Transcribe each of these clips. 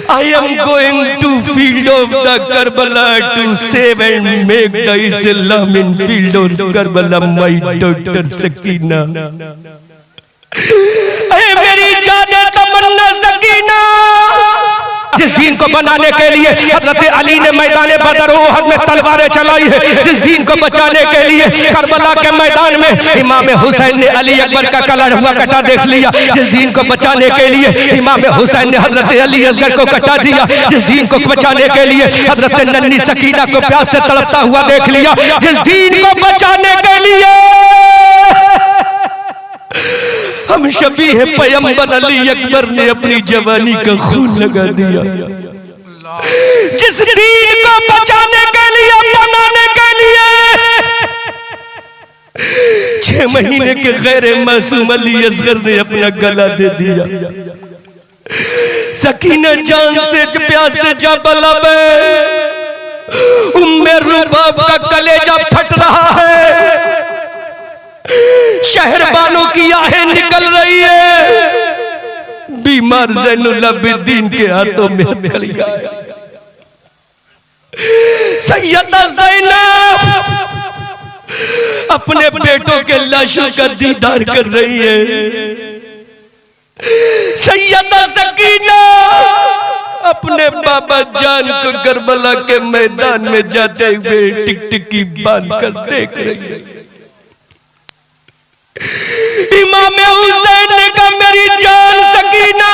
I am going to field of the Karbala to save and make the Islam in field of Karbala, my daughter Sakina. ऐ मेरी जाने तमन्ना सकीना, जिस दीन को बनाने के लिए हजरत अली ने मैदान बदर उहद में तलवारें चलाई है, जिस दीन को बचाने के लिए करबला के मैदान में इमाम हुसैन ने अली अकबर का कलर हुआ कटा देख लिया, जिस दीन को बचाने के लिए इमाम हुसैन ने हजरत अली असगर को कटा दिया, जिस दीन को बचाने के लिए हजरत नन्ही सकीना को प्यास से तड़पता हुआ देख लिया, जिस दीन को बचाने के लिए हम शबी है पैगंबर अली अकबर ने अपनी जवानी का खून लगा दिया। जिस दीन को बचाने के लिए बनाने के लिए 6 महीने के गैर मासूम अली असगर ने अपना गला दे दिया। सकीना जान से प्यास से जा बला में उम्मे रुबाब का कलेजा फट रहा है, शहरबानों की आहें निकल रही है, बीमार ज़ैनुल आबिदीन के हाथों में कलिया है। सैयदा ज़ैनब अपने बेटों के लाशों का दीदार कर रही है। सैयदा सकीना अपने बाबा जान को करबला के मैदान में जाते हुए टिकटिकी बांध कर देख रही है। इमाम हुसैन ने कहा मेरी जान Sakina,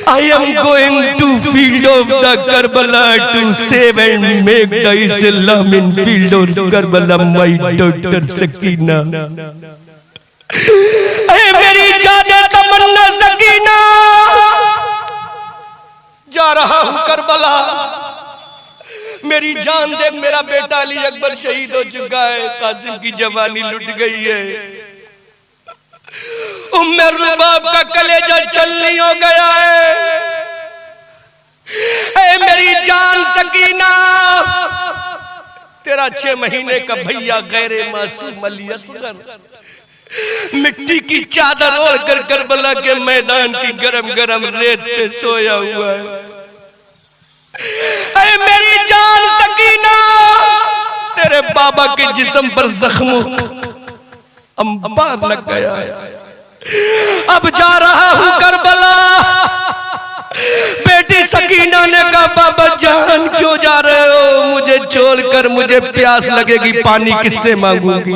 I am going to field of the Karbala to save and make the Islam in field of Karbala, my daughter Sakina. ऐ मेरी जाने तमन्ना सकीना, जा रहा हूं करबला, मेरी जान देख मेरा बेटा अली अकबर शहीद हो चुका है, कासिम की जवानी लुट गई है, उम्मे रुबाब का कलेजा चलनी हो गया है। ऐ मेरी जान सकीना, तेरा 6 महीने का भैया गैर मासूम अली असगर मिट्टी की चादर ओढ़ कर करबला के मैदान की गरम गरम रेत पे सोया हुआ है। ऐ मेरी जान सकीना, तेरे बाबा के जिस्म पर जख्मों अंबार लग गया है, अब जा रहा हूं करबला। बेटी सकीना ने कहा बाबा जान क्यों जा रहे हो, मुझे छोड़कर, मुझे प्यास लगेगी, पानी किससे मांगूंगी।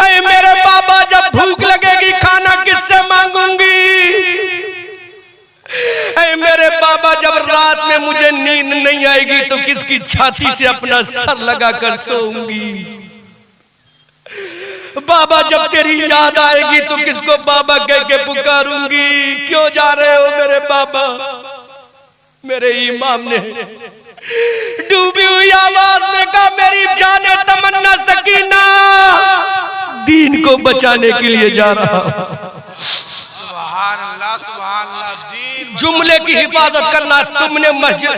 ऐ मेरे बाबा जब भूख लगेगी खाना किससे मांगूंगी। ऐ मेरे बाबा जब रात में मुझे नींद नहीं आएगी तो किसकी छाती से अपना सर लगाकर सोऊंगी। बाबा जब तेरी याद आएगी तो किसको बाबा कह के पुकारूंगी। क्यों जा रहे हो मेरे बाबा। मेरे इमाम ने डूबी हुई आवाज में कहा मेरी जाने तमन्ना सकीना, दीन को बचाने के लिए जा रहा हूं। सुभान अल्लाह, सुभान अल्लाह। दीन जुमले की हिफाजत करना, तुमने मस्जिद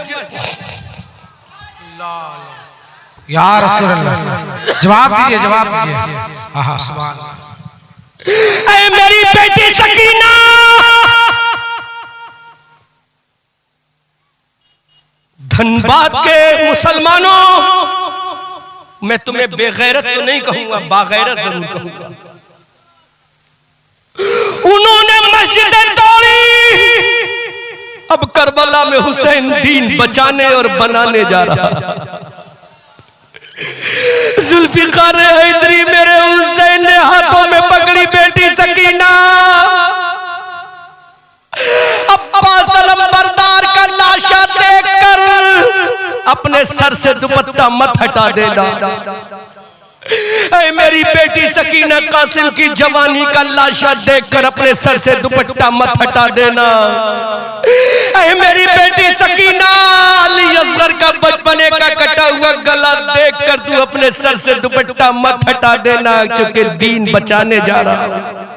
या रसूल अल्लाह, जवाब दीजिए, जवाब दीजिए। हाँ सुभान अल्लाह। ऐ मेरी बेटी सकीना, धनबाद के मुसलमानों, मैं तुम्हें बेगैरत तो नहीं कहूंगा, बागैरत जरूर कहूंगा। उन्होंने मस्जिदें तोड़ी, अब करबला में हुसैन दीन बचाने और बनाने जा रहा। जुल्फिकार हैदरी मेरे हुसैन ने हाथों में पकड़ी बेटी सकीना। अब्बास अलंबरदार का लाशा देखकर अपने सर से दुपट्टा मत हटा देना। ऐ मेरी बेटी सकीना, कासिम की जवानी का लाशा देखकर अपने सर से दुपट्टा मत हटा देना। ऐ मेरी बेटी सकीना, अली असगर का बचपने का कटा हुआ गला देखकर तू अपने सर से दुपट्टा मत हटा देना, क्योंकि दीन बचाने जा रहा है।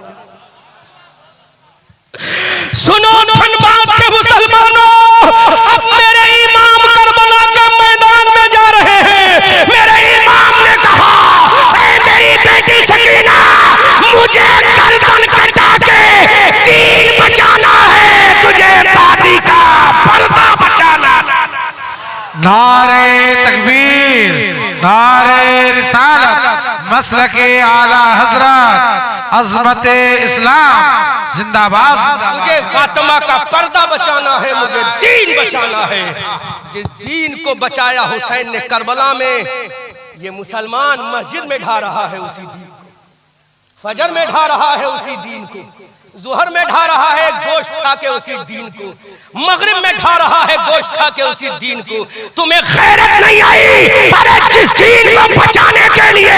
सुनो धनबाद के मुसलमानों, अब मेरे इमाम करबला के मैदान में जा रहे हैं। मेरे इमाम ने कहा ऐ मेरी बेटी सकीना, मुझे गर्दन कटा के नारे तकबीर, नारे रिसालत, मसलके आला हजरत, अज़मत इस्लाम जिंदाबाद। मुझे फातिमा का पर्दा बचाना है, मुझे दीन बचाना है। जिस दीन को बचाया हुसैन ने करबला में, ये मुसलमान मस्जिद में ढा रहा है उसी दीन को, फजर में ढा रहा है उसी दीन को, जुहर में ढा रहा है गोश्त खा के उसी दीन को, मगरिब में ढा रहा है गोश्त खा के उसी दीन को। तुम्हें गैरत नहीं आई? अरे जिस दीन को बचाने के लिए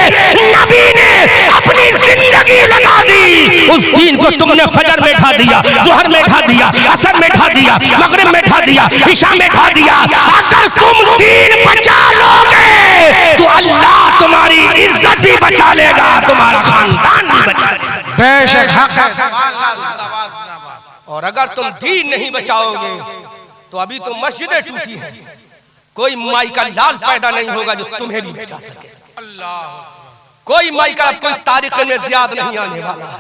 नबी ने अपनी जिंदगी लगा दी, उस दीन को तुमने फजर में ढा दिया, जुहर में ढा दिया, असर में ढा दिया, मगरिब में ढा दिया, इशा में ढा दिया। अगर तुम दीन बचा लोगे तो अल्लाह तुम्हारी इज्जत भी बचा लेगा, तुम्हारा खानदान भी बचा लेगा। बेशक हक है। और अगर तुम दीन नहीं बचाओगे तो अभी तो मस्जिदें टूटी हैं, कोई माई का लाल पैदा नहीं होगा जो तुम्हें भी बचा सके। कोई माई का, अब कोई तारीख में ज़ियाद नहीं आने वाला है,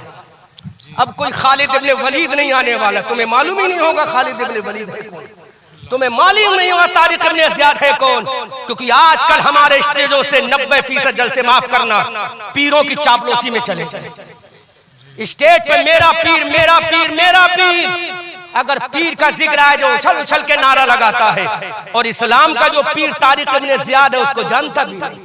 अब कोई खालिद इब्ने वलीद नहीं आने वाला। तुम्हें मालूम ही नहीं होगा खालिद इब्ने वलीद है कौन, तुम्हें मालूम नहीं होगा तारिक इब्ने ज़ियाद है कौन, क्योंकि आजकल हमारे स्टेजों से 90% जलसे, माफ करना, पीरों की चापलूसी में चले जाए। स्टेज पे मेरा पीर, मेरा पीर, मेरा पीर, अगर पीर का जिक्र आए जो उछल उछल के नारा लगाता है, और इस्लाम का जो पीर तारिक इब्ने ज़ियाद है उसको जानता भी नहीं।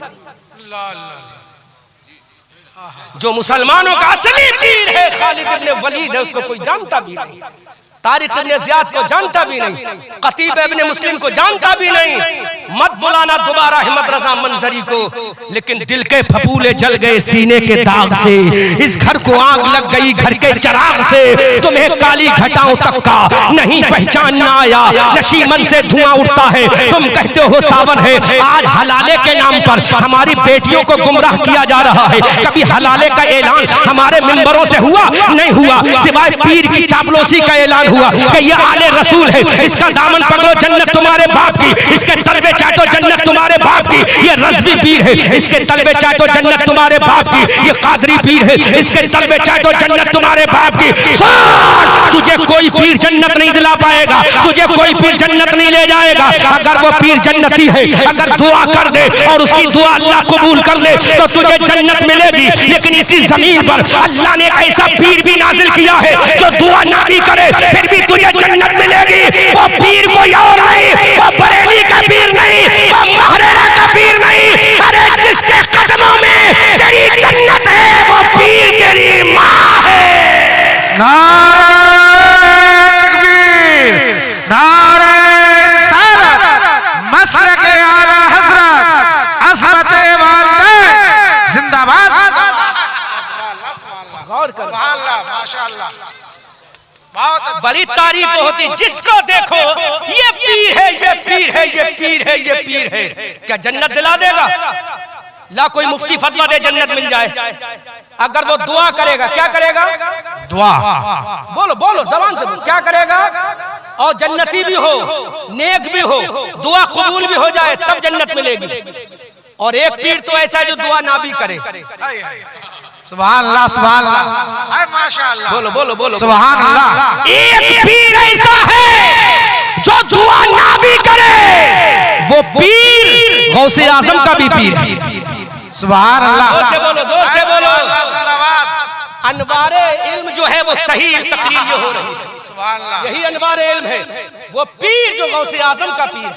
जो मुसलमानों का असली पीर है खालिद इब्ने वलीद है, उसको कोई जानता भी नहीं। तारिक इब्ने ज़ियाद को जानता भी नहीं, खतीब इब्ने मुस्लिम को जानता भी नहीं। मत बुलाना दोबारा अहमद रजा मंजरी को, लेकिन दिल के फपूले जल गए सीने के दाग से, इस घर को आग लग गई घर के चिराग से। तुम्हें काली घटाओं तक का नहीं पहचानना आया, नशीमन से धुआं उठता है, तुम कहते हो सावन है। आज हलाले के नाम पर हमारी बेटियों को गुमराह किया जा रहा है। कभी हलाले का ऐलान हमारे मिंबरों से हुआ? नहीं हुआ, सिवाय पीर की चापलूसी का ऐलान हुआ कि ये आले रसूल है, इसका दामन पकड़ो जन्नत तुम्हारे बाप की, इसके तलबे चाटो जन्नत तुम्हारे बाप की। ये रज़वी पीर है, इसके तलबे चाटो जन्नत तुम्हारे बाप की। ये कादरी पीर है, इसके तलबे चाटो जन्नत तुम्हारे बाप की। तुझे कोई पीर जन्नत नहीं दिला पाएगा, तुझे कोई पीर जन्नत नहीं ले जाएगा। अगर वो पीर जन्नती है, अगर दुआ कर दे और उसकी दुआ अल्लाह कबूल कर ले तो तुझे जन्नत मिलेगी। लेकिन इसी जमीन पर अल्लाह ने ऐसा पीर भी नाजिल किया है जो दुआ ना भी करे फिर भी तुझे जन्नत मिलेगी। वो पीर कोई और नहीं, वो बरेली का पीर नहीं, वो महरेरा का पीर नहीं। अरे जिसके कदमों में तेरी जन्नत है वो पीर तेरी माँ है। नारे तकबीर, नारे रिसालत, मसलके आला हजरत, अज़मत वालिदैन जिंदाबाद। गौर कर, माशाअल्लाह, बड़ी तारीफ होती, जिसको देखो ये पीर है, ये पीर है, ये पीर है, ये पीर है। क्या जन्नत दिला देगा? ला कोई मुफ्ती फतवा दे जन्नत मिल जाए। अगर वो दुआ करेगा, क्या करेगा? दुआ बोलो बोलो जबान से बोलो, क्या करेगा? और जन्नती भी हो, नेक भी हो, दुआ कबूल भी हो जाए तब जन्नत मिलेगी। और एक पीर तो ऐसा है जो दुआ ना भी करे। सुभान अल्लाह, सुभान अल्लाह, माशाअल्लाह, बोलो बोलो बोलो सुभान अल्लाह। एक पीर ऐसा है जो दुआ ना भी करे, वो पीर गौसे आजम का भी पीर है। सुभान अल्लाह, जोर से बोलो, जोर से बोलो। अनवारे इल्म जो है वो सही तकरीर जो हो रही है, यही अनवारे इल्म है। वो पीर जो गौसे आजम का पीर है,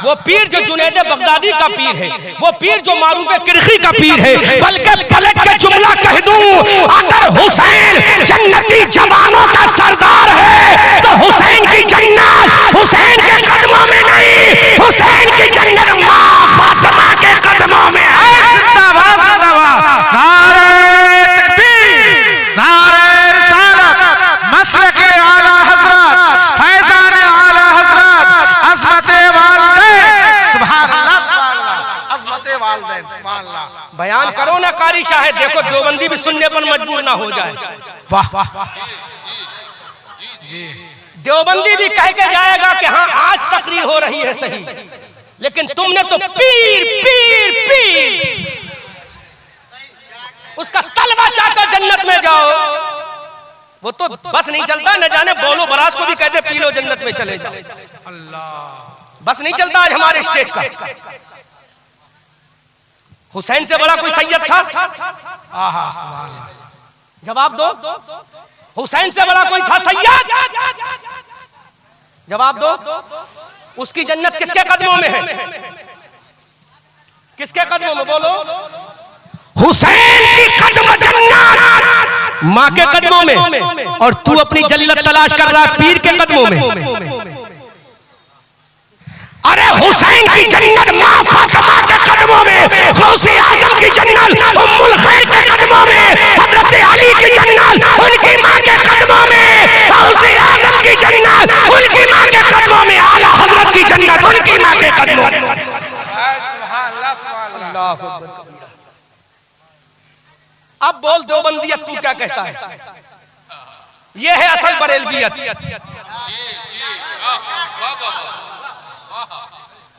वो पीर जो जुनैद बगदादी का पीर है, वो पीर जो मारूफ किरखी का पीर है। बल्कि पलट के जुमला कह दूं, अगर हुसैन जन्नती जवानों का सरदार है तो हुसैन की जन्नत हुसैन के कदमों में नहीं, हुसैन की जन्नत माँ फातिमा के कदमों में है। जिंदाबाद, जिंदाबाद। नारे तकबीर, नारे रिसालत, मसलके आला हजरत, फैजान आला हजरत, अज़मत वालिदैन। सुभान अल्लाह, सुभान अल्लाह, अज़मत वालिदैन, सुभान अल्लाह। बयान करो ना कारी शाह, देखो देवबंदी भी सुनने पर मजबूर ना हो जाए। वाह वाह, देवबंदी भी कह के जाएगा कि हाँ आज तकरीर हो रही है सही, लेकिन तुमने तो पीर पीर पीर, उसका तलवा चाटो जन्नत में जाओ। वो तो बस नहीं चलता, न जाने बोलो बरास को भी कहते पी लो जन्नत में चले जाओ। बस नहीं चलता आज हमारे स्टेज का। हुसैन से बड़ा कोई सैयद था? आहा सुभान अल्लाह। जवाब दो। हुसैन से बड़ा कोई था सैयद? जवाब दो। उसकी जन्नत किसके कदमों में है? किसके कदमों में? बोलो। हुसैन की कदम जन्नत माँ के कदमों में, और तू अपनी जन्नत तलाश कर रहा पीर के कदमों में। अरे हुसैन की जन्नत माँ फातिमा के कदमों में, गौसे आजम की जन्नत उम्मुल खैर के कदमों में, हजरत अली की जन्नत उनकी माँ के कदमों में, गौसे आजम की जन्नत उनकी माँ के कदमों में, आला हजरत की जन्नत उनकी माँ के कदमों में। सुभान अल्लाह सुभान अल्लाह। अब बोल देवबंदियत तू क्या कहता है? ये है असल बरेलवियत,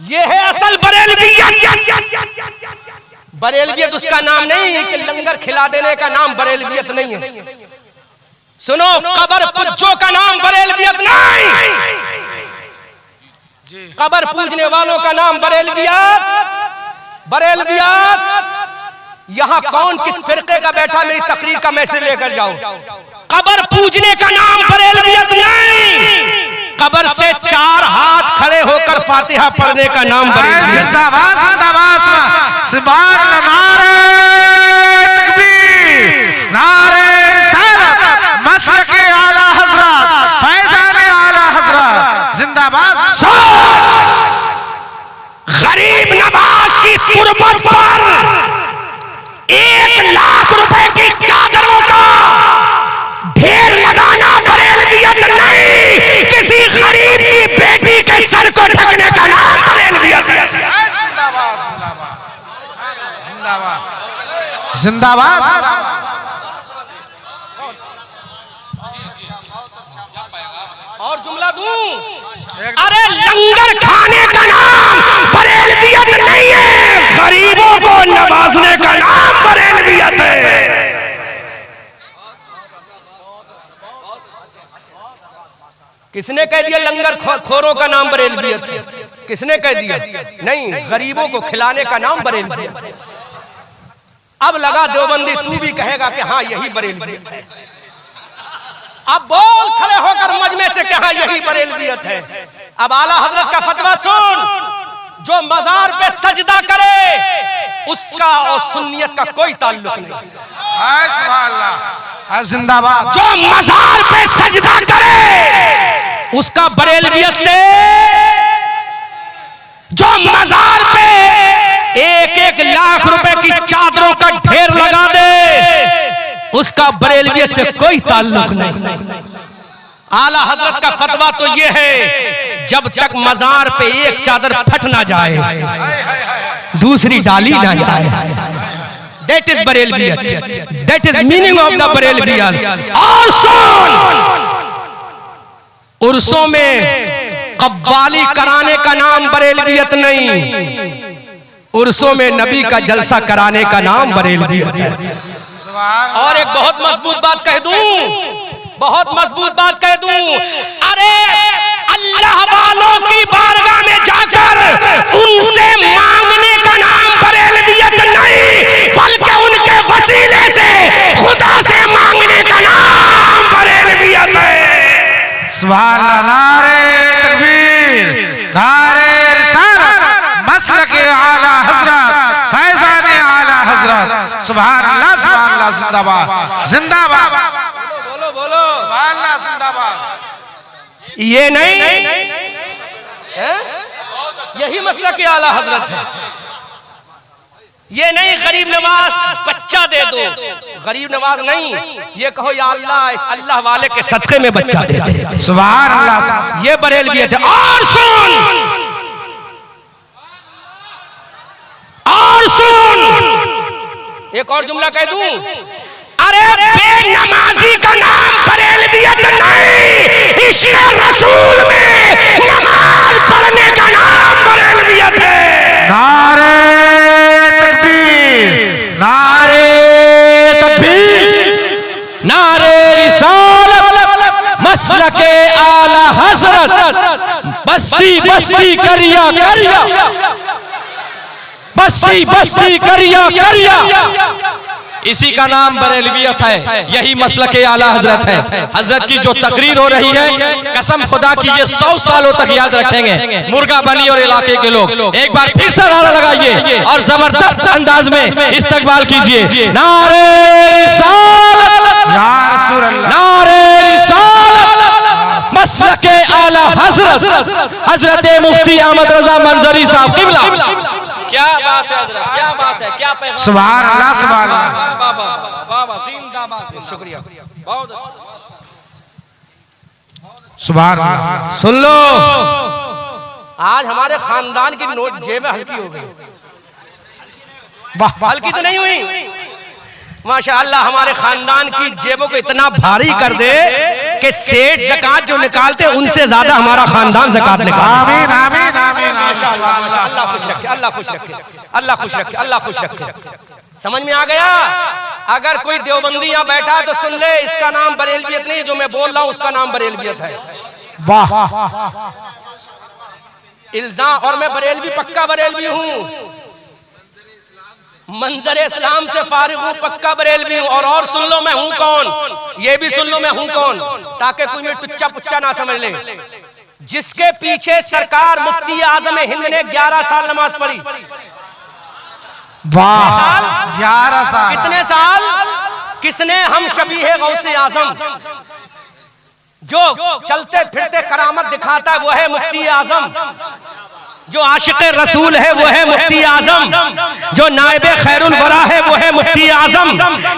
ये है असल बरेलवियत। बरेलवियत उसका नाम नहीं है कि लंगर खिला देने का नाम बरेलवियत नहीं है। सुनो, कबर पुज्जों का नाम बरेलवियत नहीं, कबर पूजने वालों का नाम बरेलवियत। बरेलवियत यहां कौन किस फिरके का बैठा, मेरी तकरीर का मैसेज लेकर जाओ। कबर पूजने का नाम बरेलवियत नहीं, कबर से 4 हाथ खड़े होकर फातिहा पढ़ने का नाम बरेलवियत। जिंदाबाद जिंदाबाद। सुभान अल्लाह। नारे तकबीर, नारे रिसालत, मसलक आला हजरत, फैजान आला हजरत जिंदाबाद। गरीब नवाज की तुरबत पर 1 लाख रुपए की चादरों का ढेर लगाना बरेलवियत नहीं, किसी गरीब की बेटी के सर को ढकने का नाम बरेलवियत है। जिंदाबाद जिंदाबाद जिंदाबाद। और जुमला दूं? अरे लंगर खाने का नाम बरेलवियत नहीं है, गरीबों को नवाजने का नाम बरेलवियत है। किसने कह दिया लंगर खोरों का नाम बरेलवियत है? किसने कह दिया? नहीं, गरीबों को खिलाने का नाम बरेलवियत है। अब लगा देवबंदी तू भी कहेगा कि हाँ यही बरेलवियत है। अब बोल खड़े होकर मजमे से कहा यही बरेलवियत है। अब आला हजरत का फतवा सुन, जो मजार पे सजदा करे उसका और सुन्नियत का कोई ताल्लुक नहीं। सुभान अल्लाह जिंदाबाद। जो मजार पे सजदा करे उसका बरेलवियत से, जो मजार पे 1-1 लाख रुपए की चादरों का ढेर लगा दे उसका बरेलवियत से कोई ताल्लुक नहीं। आला हजरत का फतवा तो ये है, जब तक मजार पे एक चादर फट ना जाए दूसरी डाली ना जाए। That is Barelviyat, that is meaning of the Barelviyat. और सुन, उर्सों में कव्वाली कराने का नाम बरेलवियत नहीं, उर्सों में नबी का जलसा कराने का नाम बरेलवियत है। और एक बहुत मजबूत बात कह दूं, बहुत मजबूत बात कह दूं, अरे अल्लाह वालों की बारगाह में जाकर उनसे मांगने का नाम बरेलवियत नहीं, बल्कि उनके वसीले से खुदा से मांगने का नाम बरेलवियत है। सुभान अल्लाह। नारे तकबीर, नारे रिसालत, मसलक आला हजरत, फैजान आला हजरत। सुभान अल्लाह सुभान अल्लाह। जिंदाबाद जिंदाबाद। बोलो बोलो सुभान अल्लाह जिंदाबाद। ये नहीं है? यही मसला के आला हजरत है। ये नहीं गरीब नवाज बच्चा दे दो, गरीब नवाज नहीं, ये कहो या अल्लाह इस अल्लाह वाले के सदके में बच्चा दे दे। सुभान अल्लाह। ये बरेलवियत है। और सुन, और सुन, एक और जुमला कह दूं, अरे बेनमाजी का नाम बरेलवियत नहीं, इश्क़ रसूल में नमाज पढ़ने का नाम बरेलवियत है। नारे तकबीर, नारे तकबीर, नारे रिसालत, मसलके आला हजरत, बस्ती बस्ती करिया करिया, बस्ती बस्ती करिया करिया, इसी का नाम बरेलवियत है, यही मसलक आला हजरत है। हजरत की जो तकरीर हो रही है, कसम खुदा की ये 100 सालों तक याद रखेंगे मुर्गा बनी और इलाके के लोग। एक बार फिर से नारा लगाइए और जबरदस्त अंदाज में इस्तकबाल कीजिए। नारे रिसालत, नारे रिसालत, मसलक आला हजरत हजरत मुफ्ती अहमद रजा मंजरी साहब किबला। क्या बात है हजरत, क्या बात है, क्या पैगाम। सुभान अल्लाह, सुभान अल्लाह। शुक्रिया, सुभान अल्लाह। सुन लो, आज हमारे खानदान की नोट जेबें हल्की हो गई। वाह, हल्की तो नहीं हुई, माशाअल्लाह हमारे खानदान की जेबों को इतना भारी कर दे कि सेठ ज़कात जो निकालते उनसे ज्यादा हमारा खानदान ज़कात निकालता। आमीन आमीन आमीन। अल्लाह खुश रखे, अल्लाह खुश रखे, अल्लाह खुश रखे, अल्लाह खुश रखे। समझ में आ गया? अगर कोई देवबंदी यहाँ बैठा है तो सुन ले, इसका नाम बरेलवियत नहीं, जो मैं बोल रहा हूँ उसका नाम बरेलवियत है। वाह, इल्जाम, और मैं बरेलवी, पक्का बरेलवी हूँ, मंजर इस्लाम से फारिग हूँ, पक्का बरेलवी हूँ। और सुन लो मैं हूँ कौन, ये भी सुन लो मैं हूँ कौन, ताकि कोई मेरे टुच्चा पुच्चा ना समझ ले। जिसके पीछे सरकार मुफ्ती आजम हिंद ने 11 साल नमाज पढ़ी। वाह, 11 साल। कितने साल? किसने? हम शबीह गौसे आजम, जो चलते फिरते करामत दिखाता है वो है मुफ्ती आजम। जो आशिक रसूल है वो है मुफ्ती आजम। जो नायबे खैरुल वरा है वो है मुफ्ती आजम।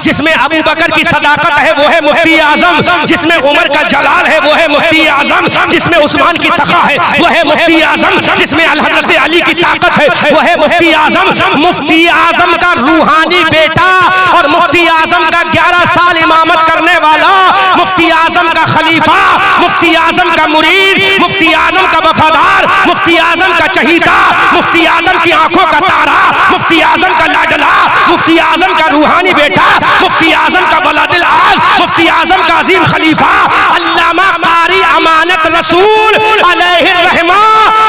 जिसमें अबू बकर की सदाकत है वो है मुफ्ती आजम। जिसमें उमर का जलाल है वो है मुफ्ती आजम। जिसमें उस्मान की सखा है वो है मुफ्ती आजम। जिसमें हजरत अली की ताकत है वो है मुफ्ती आजम। मुफ्ती आजम का रूहानी बेटा और मुफ्ती आजम का 11 साल इमामत करने वाला, मुफ्ती आजम का खलीफा, मुफ्ती आजम का मुरीद, मुफ्ती आजम का वफादार, मुफ्ती आजम का चहीता, मुफ्ती आजम की आंखों का तारा, मुफ्ती आजम का लाडला, मुफ्ती आजम का रूहानी बेटा, मुफ्ती आजम का बलादिल आल, मुफ्ती आजम का अजीम खलीफा अल्लामा कारी अमानत रसूल अलैहि रहमा,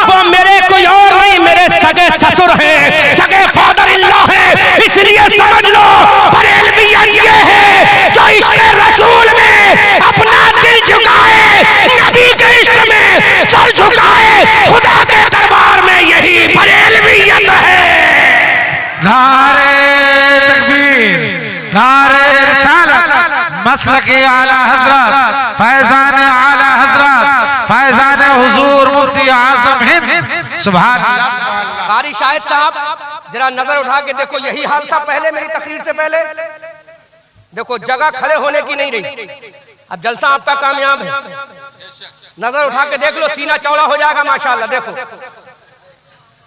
वो मेरे कोई और नहीं, मेरे सगे ससुर हैं, सगे फादर इल्लाह है। इसलिए समझ लो बरेलवियत ये है जो इश्क़ रसूल में अपना दिल झुकाए, नबी के इश्क़ में सर झुकाए, खुदा के दरबार में यही बरेलवियत है। नारे तकबीर, नारे रिसालत, मसलक आला हजरत, फैजान आला हजरत, फैजान हुजूर मुफ्ती आजम हिंद। सुभान अल्लाह, सुभान अल्लाह। कारी शाहिद साहब जरा नजर उठा के देखो, यही हाल था पहले मेरी तकरीर से पहले। देखो जगह खड़े होने की नहीं रही, अब जलसा आपका कामयाब है। नजर उठा के देख लो, सीना चौड़ा हो जाएगा माशाअल्लाह। देखो